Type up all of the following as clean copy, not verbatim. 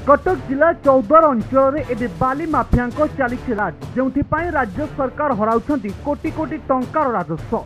कटक जिला चौद्वार अंचल में बाली माफिया चली राज जो राज्य सरकार हराउछंती कोटी कोटी टंकार राजस्व।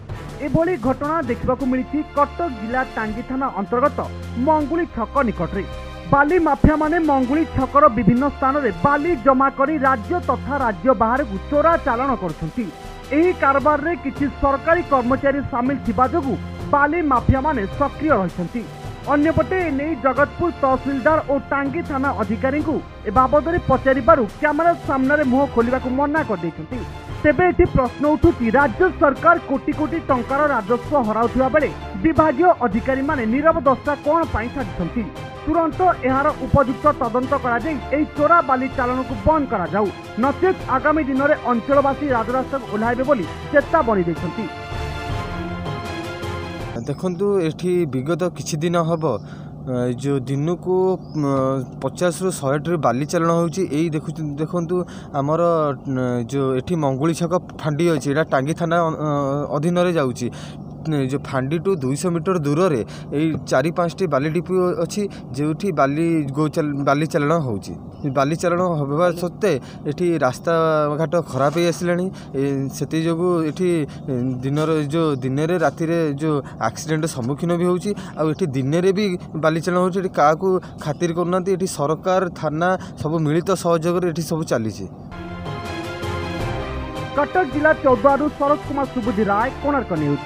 एभली घटना देखा मिली कटक जिला टांगी थाना अंतर्गत मंगुली छक निकट में। बाली माफिया माने मंगुली छकर विभिन्न स्थान में बाली जमा करी राज्य तथा राज्य बाहर को चोरा चालान करछंती। एही कारबार रे किछि सरकारी कर्मचारी सामिल थिबा जोगु बाली माफिया माने सक्रिय रहिसंती। अन्यपटे एने जगतपुर तहसिलदार और टांगी थाना अधिकारी को ए बाबद में पचारिबारु कैमेरा सामने मुह खोलिबा को मना कर देछंती। तेबे एठी प्रश्न उठुची राज्य सरकार कोटी कोटी टंकार राजस्व हराउथिबा बेले विभागीय अधिकारी माने नीरव दशा कोन पई छाडिसंती। तुरंत एहार उपयुक्त तदंत करा जाई एही चोरा बाली चालन को बंद करा जाऊ, नचेत आगामी दिन में अंचलवासी राजरास्ता ओह्लाइबे बोली चेतावनी दैछंती। देखु ये विगत किछि दिन हम जो दिन को 50 ରୁ 100 बाली चालन हो आमर जो ये मंगुली छक फांडी अच्छी टांगी थाना अधीन रे जाउची। जो फांडी टू 200 मीटर दूर रे यही 4-5टी बाली डिपो अच्छी जो बाली चालन होची। बाली चालन होगा सत्ते ये रास्ता घाट खराब हो आसलानी से जोगु ये दिन जो दिन रे राति रे जो एक्सीडेंट सम्मुखीन भी होची। आउ दिन रे भी बाली चालन होची। क्या खातिर करना सरकार थाना सब मिलित सहयोग ये सब चली। कटक जिला चौद्वार शरद कुमार सुबुद्धि राय, कोणार्क न्यूज।